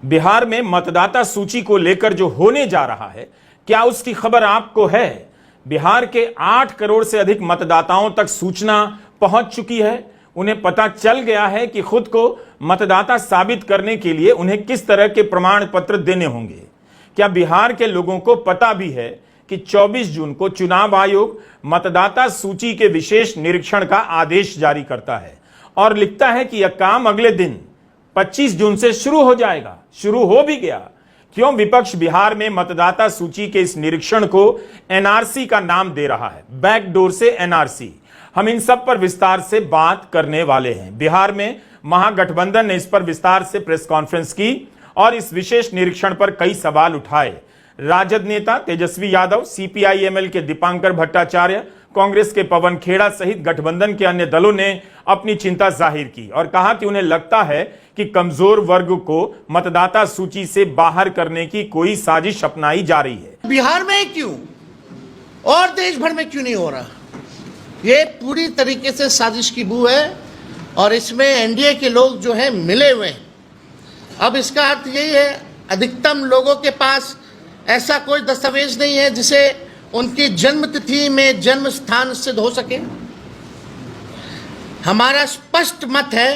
बिहार में मतदाता सूची को लेकर जो होने जा रहा है, क्या उसकी खबर आपको है? बिहार के 8 करोड़ से अधिक मतदाताओं तक सूचना पहुंच चुकी है। उन्हें पता चल गया है कि खुद को मतदाता साबित करने के लिए उन्हें किस तरह के प्रमाण पत्र देने होंगे। क्या बिहार के लोगों को पता भी है कि 24 जून को चुनाव आयोग मतदाता सूची के विशेष निरीक्षण का आदेश जारी करता है और लिखता है कि यह काम अगले दिन 25 जून से शुरू हो जाएगा। शुरू हो भी गया। क्यों विपक्ष बिहार में मतदाता सूची के इस निरीक्षण को एनआरसी का नाम दे रहा है? बैकडोर से एनआरसी। हम इन सब पर विस्तार से बात करने वाले हैं। बिहार में महागठबंधन ने इस पर विस्तार से प्रेस कॉन्फ्रेंस की और इस विशेष निरीक्षण पर कई सवाल उठाए। राजद नेता तेजस्वी यादव, सीपीआई-एमएल के दीपांकर भट्टाचार्य, कांग्रेस के पवन खेड़ा सहित गठबंधन के अन्य दलों ने अपनी चिंता जाहिर की और कहा कि उन्हें लगता है कि कमजोर वर्ग को मतदाता सूची से बाहर करने की कोई साजिश अपनाई जा रही है। बिहार में क्यों और देश भर में क्यों नहीं हो रहा? ये पूरी तरीके से साजिश की बू है और इसमें एनडीए के लोग जो है मिले हुए हैं। अब इसका अर्थ यही है, अधिकतम लोगों के पास ऐसा कोई दस्तावेज नहीं है जिसे उनकी जन्म तिथि में जन्म स्थान सिद्ध हो सके। हमारा स्पष्ट मत है,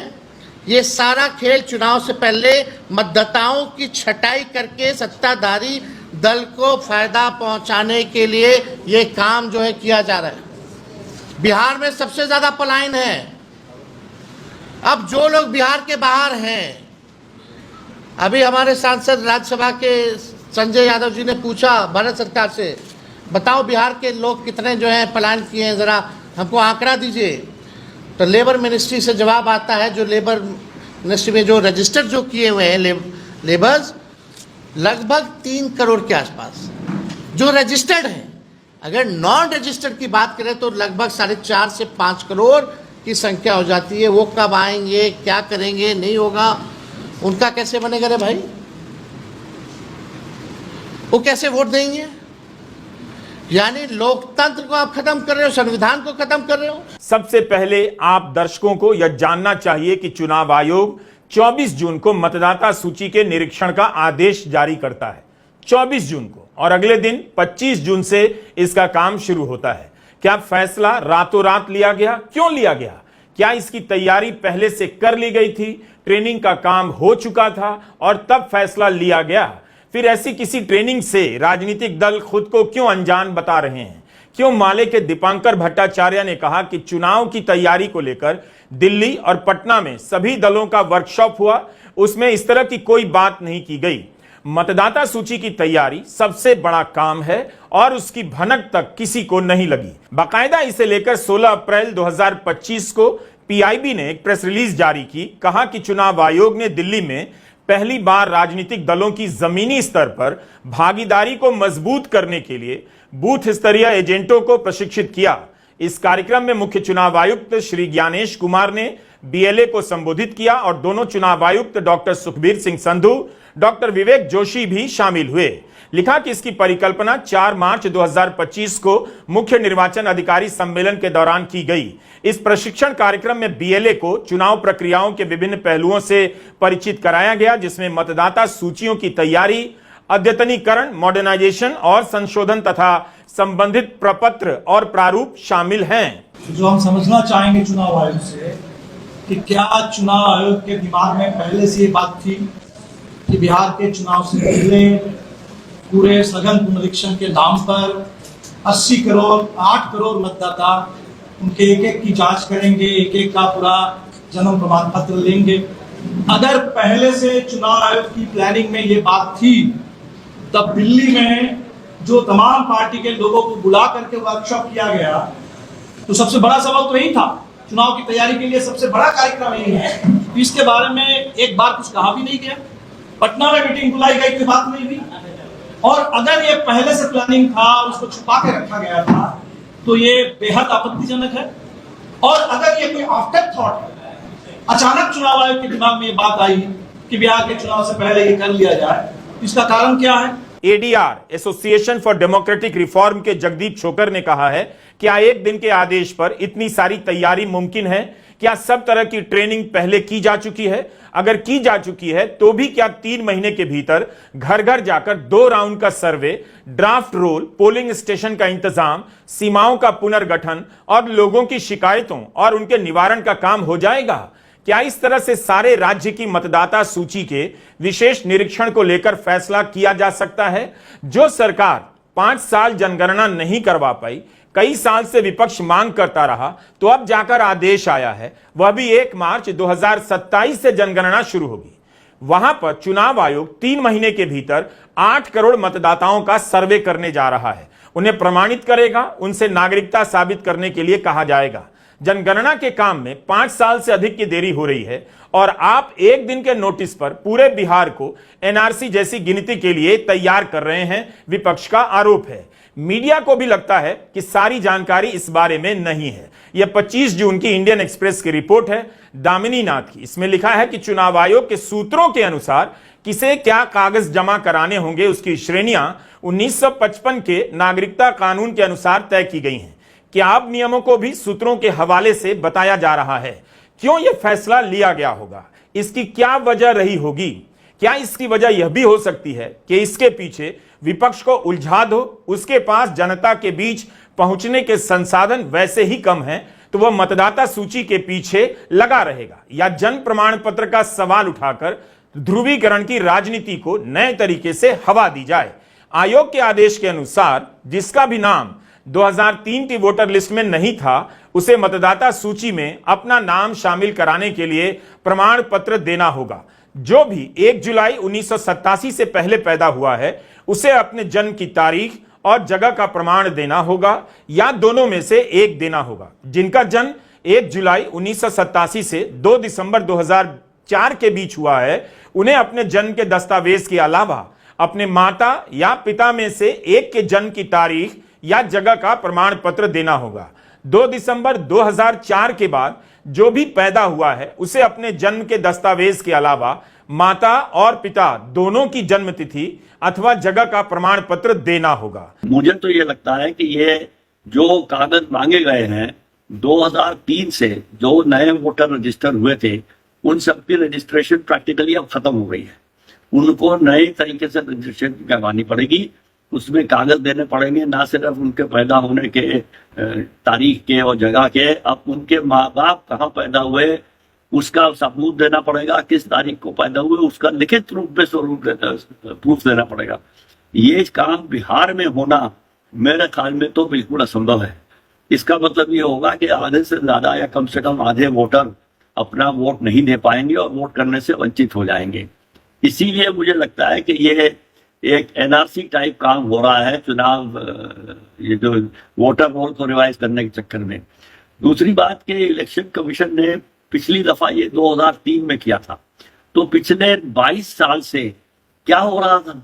ये सारा खेल चुनाव से पहले मतदाताओं की छटाई करके सत्ताधारी दल को फायदा पहुंचाने के लिए ये काम जो है किया जा रहा है। बिहार में सबसे ज्यादा पलायन है। अब जो लोग बिहार के बाहर हैं, अभी हमारे सांसद राज्यसभा के संजय यादव जी ने पूछा भारत सरकार से, बताओ बिहार के लोग कितने जो हैं पलायन किए हैं, जरा हमको आंकड़ा दीजिए। तो लेबर मिनिस्ट्री से जवाब आता है, जो लेबर मिनिस्ट्री में जो रजिस्टर्ड जो किए हुए हैं लेबर्स, लगभग 3 करोड़ के आसपास जो रजिस्टर्ड हैं। अगर नॉन रजिस्टर्ड की बात करें तो लगभग 4.5 से 5 करोड़ की संख्या हो जाती है। वो कब आएंगे, क्या करेंगे, नहीं होगा, उनका कैसे बनेगा रे भाई? वो कैसे वोट देंगे? यानी लोकतंत्र को आप खत्म कर रहे हो, संविधान को खत्म कर रहे हो। सबसे पहले आप दर्शकों को यह जानना चाहिए कि चुनाव आयोग 24 जून को मतदाता सूची के निरीक्षण का आदेश जारी करता है। 24 जून को, और अगले दिन 25 जून से इसका काम शुरू होता है। क्या फैसला रातों रात लिया गया? क्यों लिया गया? क्या इसकी तैयारी पहले से कर ली गई थी? ट्रेनिंग का काम हो चुका था और तब फैसला लिया गया? फिर ऐसी किसी ट्रेनिंग से राजनीतिक दल खुद को क्यों अनजान बता रहे हैं? क्यों माले के दीपांकर भट्टाचार्य ने कहा कि चुनाव की तैयारी को लेकर दिल्ली और पटना में सभी दलों का वर्कशॉप हुआ, उसमें इस तरह की कोई बात नहीं की गई। मतदाता सूची की तैयारी सबसे बड़ा काम है और उसकी भनक तक किसी को नहीं लगी। बाकायदा इसे लेकर 16 अप्रैल 2025 को पीआईबी ने एक प्रेस रिलीज जारी की। कहा कि चुनाव आयोग ने दिल्ली में पहली बार राजनीतिक दलों की जमीनी स्तर पर भागीदारी को मजबूत करने के लिए बूथ स्तरीय एजेंटों को प्रशिक्षित किया। इस कार्यक्रम में मुख्य चुनाव आयुक्त श्री ज्ञानेश कुमार ने बीएलए को संबोधित किया और दोनों चुनाव आयुक्त डॉक्टर सुखबीर सिंह संधू, डॉक्टर विवेक जोशी भी शामिल हुए। लिखा कि इसकी परिकल्पना 4 मार्च 2025 को मुख्य निर्वाचन अधिकारी सम्मेलन के दौरान की गई। इस प्रशिक्षण कार्यक्रम में बीएलए को चुनाव प्रक्रियाओं के विभिन्न पहलुओं से परिचित कराया गया, जिसमें मतदाता सूचियों की तैयारी, अद्यतनीकरण, मॉडर्नाइजेशन और संशोधन तथा संबंधित प्रपत्र और प्रारूप शामिल हैं। जो हम समझना चाहेंगे चुनाव आयोग से कि क्या चुनाव आयोग के दिमाग में पहले से ये बात थी कि बिहार के चुनाव से पहले पूरे सघन पुनरीक्षण के नाम पर 80 करोड़ 8 करोड़ मतदाता उनके एक एक की जांच करेंगे, एक एक का पूरा जन्म प्रमाण पत्र लेंगे। अगर पहले से चुनाव आयोग की प्लानिंग में ये बात थी, तब दिल्ली में जो तमाम पार्टी के लोगों को बुला करके वर्कशॉप किया गया, तो सबसे बड़ा सबक तो यही था। चुनाव की तैयारी के लिए सबसे बड़ा कार्यक्रम यही है। इसके बारे में एक बार कुछ कहा भी नहीं गया। पटना में मीटिंग बुलाई गई, कोई बात नहीं हुई। और अगर ये पहले से प्लानिंग था और उसको छुपा के रखा गया था, तो ये बेहद आपत्तिजनक है। और अगर ये कोई आफ्टर थॉट है, अचानक चुनाव आयोग के दिमाग में ये बात आई कि बिहार के चुनाव से पहले ये कर लिया जाए, इसका कारण क्या है? ADR, association for democratic reform के जगदीप छोकर ने कहा है कि एक दिन के आदेश पर इतनी सारी तैयारी मुमकिन है क्या सब तरह की ट्रेनिंग पहले की जा चुकी है? अगर की जा चुकी है तो भी क्या 3 महीने के भीतर घर घर जाकर 2 राउंड का सर्वे, ड्राफ्ट रोल, पोलिंग स्टेशन का इंतजाम, सीमाओं का पुनर्गठन और लोगों की शिकायतों और उनके निवारण का काम हो जाएगा? क्या इस तरह से सारे राज्य की मतदाता सूची के विशेष निरीक्षण को लेकर फैसला किया जा सकता है? जो सरकार 5 साल जनगणना नहीं करवा पाई, कई साल से विपक्ष मांग करता रहा, तो अब जाकर आदेश आया है, वह भी 1 मार्च 2027 से जनगणना शुरू होगी। वहां पर चुनाव आयोग 3 महीने के भीतर 8 करोड़ मतदाताओं का सर्वे करने जा रहा है। उन्हें प्रमाणित करेगा, उनसे नागरिकता साबित करने के लिए कहा जाएगा। जनगणना के काम में 5 साल से अधिक की देरी हो रही है और आप एक दिन के नोटिस पर पूरे बिहार को एनआरसी जैसी गिनती के लिए तैयार कर रहे हैं, विपक्ष का आरोप है। मीडिया को भी लगता है कि सारी जानकारी इस बारे में नहीं है। यह 25 जून की इंडियन एक्सप्रेस की रिपोर्ट है, दामिनी नाथ की। इसमें लिखा है कि चुनाव आयोग के सूत्रों के अनुसार किसे क्या कागज जमा कराने होंगे, उसकी श्रेणियां 1955 के नागरिकता कानून के अनुसार तय की गई हैं। क्या अब नियमों को भी सूत्रों के हवाले से बताया जा रहा है? क्यों यह फैसला लिया गया होगा? इसकी क्या वजह रही होगी? क्या इसकी वजह यह भी हो सकती है कि इसके पीछे विपक्ष को उलझा दो, उसके पास जनता के बीच पहुंचने के संसाधन वैसे ही कम हैं, तो वह मतदाता सूची के पीछे लगा रहेगा? या जन प्रमाण पत्र का सवाल उठाकर ध्रुवीकरण की राजनीति को नए तरीके से हवा दी जाए? आयोग के आदेश के अनुसार जिसका भी नाम 2003 की वोटर लिस्ट में नहीं था, उसे मतदाता सूची में अपना नाम शामिल कराने के लिए प्रमाण पत्र देना होगा। जो भी 1 जुलाई 1987 से पहले पैदा हुआ है, उसे अपने जन्म की तारीख और जगह का प्रमाण देना होगा, या दोनों में से एक देना होगा। जिनका जन्म 1 जुलाई 1987 से 2 दिसंबर 2004 के बीच हुआ है, उन्हें अपने जन्म के दस्तावेज के अलावा अपने माता या पिता में से एक के जन्म की तारीख या जगह का प्रमाण पत्र देना होगा। 2 दिसंबर 2004 के बाद जो भी पैदा हुआ है, उसे अपने जन्म के दस्तावेज के अलावा माता और पिता दोनों की जन्म तिथि अथवा जगह का प्रमाण पत्र देना होगा। मुझे तो ये लगता है कि ये जो कागज मांगे गए हैं 2003 से जो नए वोटर रजिस्टर हुए थे, उन सबकी रजिस्ट्रेशन प्रैक्टिकली अब खत्म हो गई है। उनको नए तरीके से रजिस्ट्रेशन करवानी पड़ेगी। उसमें कागज देने पड़ेंगे, ना सिर्फ उनके पैदा होने के तारीख के और जगह के, अब उनके माँ बाप कहाँ पैदा हुए उसका सबूत देना पड़ेगा, किस तारीख को पैदा हुए उसका लिखित रूप में प्रूफ देना पड़ेगा। ये काम बिहार में होना मेरे ख्याल में तो बिल्कुल असंभव है। इसका मतलब ये होगा कि आधे से ज्यादा या कम से कम आधे वोटर अपना वोट नहीं दे पाएंगे और वोट करने से वंचित हो जाएंगे। इसीलिए मुझे लगता है कि ये एक एनआरसी टाइप काम हो रहा है चुनाव, ये जो वोटर रोल को रिवाइज करने के चक्कर में। दूसरी बात कि इलेक्शन कमीशन ने पिछली दफा ये 2003 में किया था, तो पिछले 22 साल से क्या हो रहा था?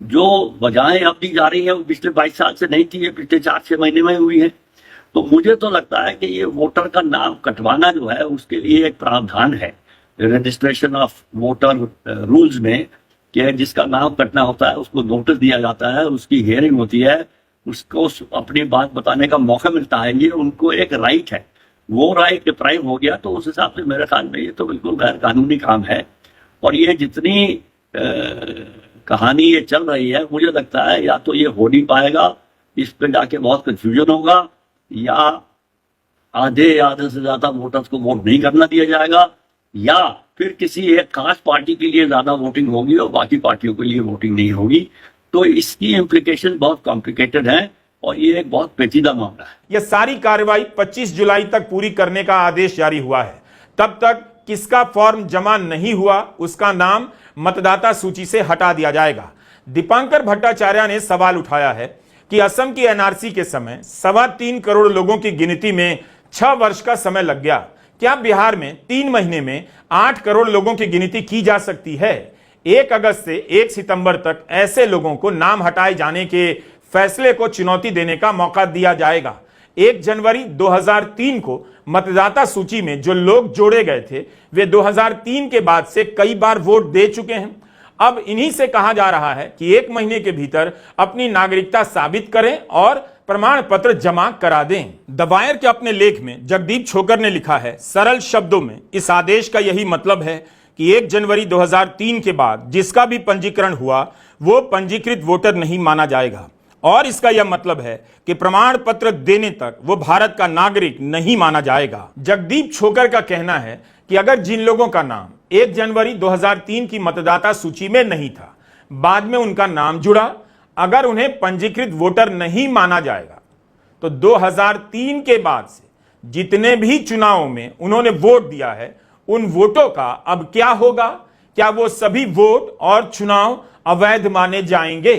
जो वजहें अब दी जा रही है वो पिछले 22 साल से नहीं थी, ये पिछले 4-6 महीने में हुई है। तो मुझे तो लगता है कि ये वोटर का नाम कटवाना जो है उसके लिए एक प्रावधान है रजिस्ट्रेशन ऑफ वोटर रूल्स में, कि जिसका नाम कटना होता है उसको नोटिस दिया जाता है, उसकी हियरिंग होती है, उसको अपनी बात बताने का मौका मिलता है। ये उनको एक राइट है, वो राइट डिप्राइव हो गया तो उस हिसाब से मेरे ख्याल में ये तो बिल्कुल गैर कानूनी काम है। और ये जितनी कहानी ये चल रही है, मुझे लगता है या तो ये हो नहीं पाएगा, इस पे जाके बहुत कंफ्यूजन होगा, या आधे से ज्यादा वोटर्स को वोट नहीं करना दिया जाएगा, या फिर किसी एक खास पार्टी के लिए ज्यादा वोटिंग होगी और बाकी पार्टियों के लिए वोटिंग नहीं होगी। तो इसकी इम्प्लीकेशन बहुत कॉम्प्लिकेटेड है और ये एक बहुत पेचीदा मामला है। यह सारी कार्रवाई 25 जुलाई तक पूरी करने का आदेश जारी हुआ है। तब तक किसका फॉर्म जमा नहीं हुआ उसका नाम मतदाता सूची से हटा दिया जाएगा। दीपांकर भट्टाचार्य ने सवाल उठाया है कि असम की एनआरसी के समय 3.25 करोड़ लोगों की गिनती में 6 वर्ष का समय लग गया। क्या बिहार में 3 महीने में 8 करोड़ लोगों की गिनती की जा सकती है? 1 अगस्त से 1 सितंबर तक ऐसे लोगों को नाम हटाए जाने के फैसले को चुनौती देने का मौका दिया जाएगा। 1 जनवरी 2003 को मतदाता सूची में जो लोग जोड़े गए थे, वे 2003 के बाद से कई बार वोट दे चुके हैं। अब इन्हीं से कहा जा रहा है कि 1 महीने के भीतर अपनी नागरिकता साबित करें और प्रमाण पत्र जमा करा दें। द वायर के अपने लेख में जगदीप छोकर ने लिखा है, सरल शब्दों में इस आदेश का यही मतलब है कि 1 जनवरी 2003 के बाद जिसका भी पंजीकरण हुआ वो पंजीकृत वोटर नहीं माना जाएगा और इसका यह मतलब है कि प्रमाण पत्र देने तक वो भारत का नागरिक नहीं माना जाएगा। जगदीप छोकर का कहना है कि अगर जिन लोगों का नाम 1 जनवरी 2003 की मतदाता सूची में नहीं था, बाद में उनका नाम जुड़ा, अगर उन्हें पंजीकृत वोटर नहीं माना जाएगा तो 2003 के बाद से जितने भी चुनावों में उन्होंने वोट दिया है उन वोटों का अब क्या होगा? क्या वो सभी वोट और चुनाव अवैध माने जाएंगे?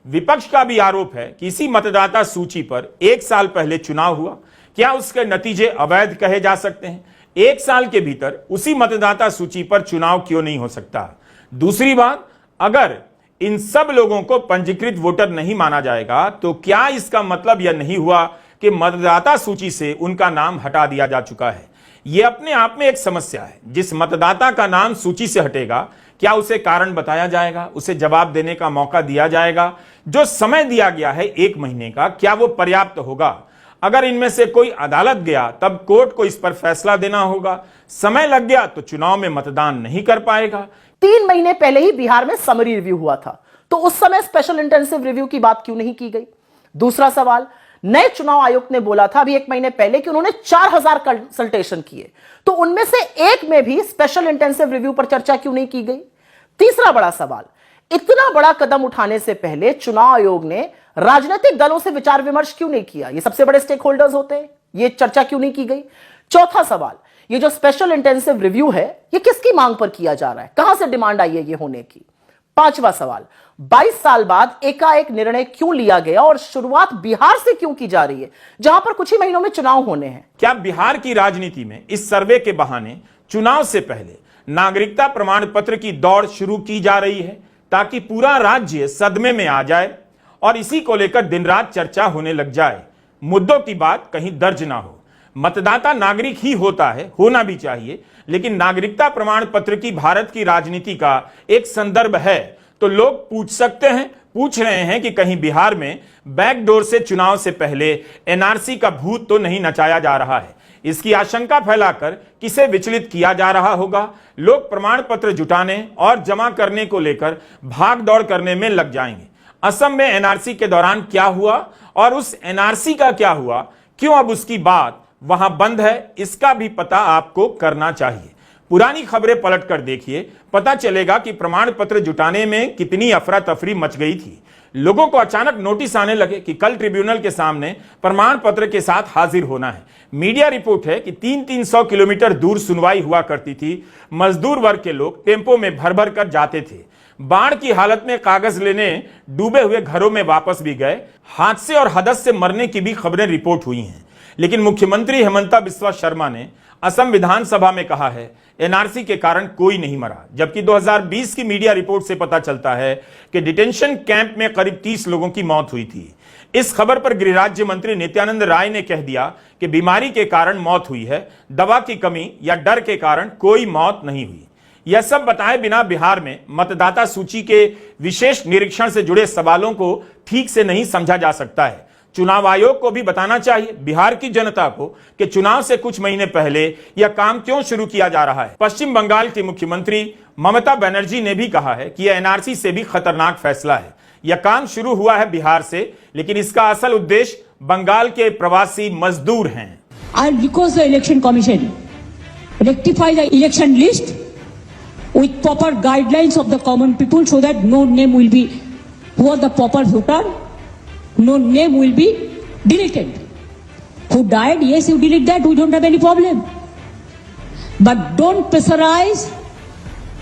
विपक्ष का भी आरोप है कि इसी मतदाता सूची पर 1 साल पहले चुनाव हुआ, क्या उसके नतीजे अवैध कहे जा सकते हैं? 1 साल के भीतर उसी मतदाता सूची पर चुनाव क्यों नहीं हो सकता? दूसरी बात, अगर इन सब लोगों को पंजीकृत वोटर नहीं माना जाएगा तो क्या इसका मतलब यह नहीं हुआ कि मतदाता सूची से उनका नाम हटा दिया जा चुका है? यह अपने आप में एक समस्या है। जिस मतदाता का नाम सूची से हटेगा, क्या उसे कारण बताया जाएगा? उसे जवाब देने का मौका दिया जाएगा? जो समय दिया गया है 1 महीने का, क्या वो पर्याप्त होगा? अगर इनमें से कोई अदालत गया तब कोर्ट को इस पर फैसला देना होगा। समय लग गया तो चुनाव में मतदान नहीं कर पाएगा। 3 महीने पहले ही बिहार में समरी रिव्यू हुआ था, तो उस समय स्पेशल इंटेंसिव रिव्यू की बात क्यों नहीं की गई? दूसरा सवाल, नए चुनाव आयोग ने बोला था अभी 1 महीने पहले कि उन्होंने 4000 कंसल्टेशन किए, तो उनमें से एक में भी स्पेशल इंटेंसिव रिव्यू पर चर्चा क्यों नहीं की गई? तीसरा बड़ा सवाल, इतना बड़ा कदम उठाने से पहले चुनाव आयोग ने राजनीतिक दलों से विचार विमर्श क्यों नहीं किया? ये सबसे बड़े स्टेक होल्डर्स होते हैं, ये चर्चा क्यों नहीं की गई? चौथा सवाल, ये जो स्पेशल इंटेंसिव रिव्यू है ये किसकी मांग पर किया जा रहा है? कहां से डिमांड आई है ये होने की? पांचवा सवाल, 22 साल बाद एकाएक निर्णय क्यों लिया गया और शुरुआत बिहार से क्यों की जा रही है, जहां पर कुछ ही महीनों में चुनाव होने हैं? क्या बिहार की राजनीति में इस सर्वे के बहाने चुनाव से पहले नागरिकता प्रमाण पत्र की दौड़ शुरू की जा रही है ताकि पूरा राज्य सदमे में आ जाए और इसी को लेकर दिन रात चर्चा होने लग जाए, मुद्दों की बात कहीं दर्ज ना हो? मतदाता नागरिक ही होता है, होना भी चाहिए, लेकिन नागरिकता प्रमाण पत्र की भारत की राजनीति का एक संदर्भ है। तो लोग पूछ रहे हैं कि कहीं बिहार में बैकडोर से चुनाव से पहले एनआरसी का भूत तो नहीं नचाया जा रहा है? इसकी आशंका फैलाकर किसे विचलित किया जा रहा होगा? लोग प्रमाण पत्र जुटाने और जमा करने को लेकर भाग दौड़ करने में लग जाएंगे। असम में एनआरसी के दौरान क्या हुआ और उस एनआरसी का क्या हुआ, क्यों अब उसकी बात वहां बंद है, इसका भी पता आपको करना चाहिए। पुरानी खबरें पलट कर देखिए, पता चलेगा कि प्रमाण पत्र जुटाने में कितनी अफरा तफरी मच गई थी। लोगों को अचानक नोटिस आने लगे कि कल ट्रिब्यूनल के सामने प्रमाण पत्र के साथ हाजिर होना है। मीडिया रिपोर्ट है कि 300-300 किलोमीटर दूर सुनवाई हुआ करती थी। मजदूर वर्ग के लोग टेम्पो में भर भर कर जाते थे। बाढ़ की हालत में कागज लेने डूबे हुए घरों में वापस भी गए। हादसे और हदस से मरने की भी खबरें रिपोर्ट हुई हैं। लेकिन मुख्यमंत्री हेमंता बिस्वा शर्मा ने असम विधानसभा में कहा है एनआरसी के कारण कोई नहीं मरा, जबकि 2020 की मीडिया रिपोर्ट से पता चलता है कि डिटेंशन कैंप में करीब 30 लोगों की मौत हुई थी। इस खबर पर गृह राज्य मंत्री नित्यानंद राय ने कह दिया कि बीमारी के कारण मौत हुई है, दवा की कमी या डर के कारण कोई मौत नहीं हुई। यह सब बताए बिना बिहार में मतदाता सूची के विशेष निरीक्षण से जुड़े सवालों को ठीक से नहीं समझा जा सकता है। चुनाव आयोग को भी बताना चाहिए बिहार की जनता को कि चुनाव से कुछ महीने पहले यह काम क्यों शुरू किया जा रहा है। पश्चिम बंगाल की मुख्यमंत्री ममता बनर्जी ने भी कहा है कि यह एनआरसी से भी खतरनाक फैसला है। यह काम शुरू हुआ है बिहार से, लेकिन इसका असल उद्देश्य बंगाल के प्रवासी मजदूर हैं। I request the election commission rectify the election list with proper guidelines of the common people so that no name will be who are the proper voter, no name will be deleted. Who died, yes, you delete that, we don't have any problem. But don't pressurize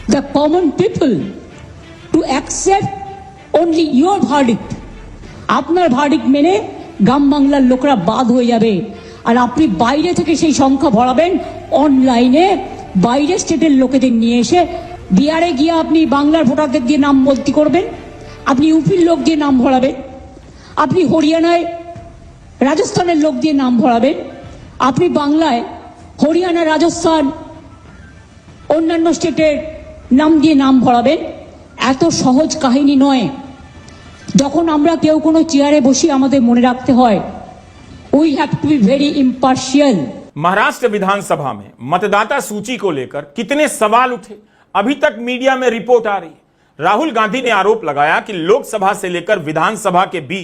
the common people to accept only your verdict. আপনার verdict মেনে গ্রাম বাংলার লোকরা বাদ হয়ে যাবে আর আপনি বাইরে থেকে সেই সংখ্যা ভরাবেন অনলাইনে, বাইরে স্টেটের লোকেদের নিয়ে এসে বিহারে গিয়ে আপনি বাংলার ভোটারদের দিয়ে নাম বদলি করবেন, আপনি ইউপির লোক দিয়ে নাম ভরাবেন, আপনি হরিয়ানায় রাজস্থানের লোক দিয়ে নাম ভরাবেন, আপনি বাংলায় হরিয়ানা রাজস্থান অন্যান্য স্টেটের নাম দিয়ে নাম ভরাবেন। এত সহজ কাহিনী নয়। যখন আমরা কেউ কোনো চেয়ারে বসি আমাদের মনে রাখতে হয় we have to be very impartial. Maharashtra विधानसभा में मतदाता सूची को लेकर कितने सवाल उठे, अभी तक मीडिया में रिपोर्ट आ रही है। राहुल गांधी ने आरोप लगाया कि लोकसभा से लेकर विधानसभा के बीच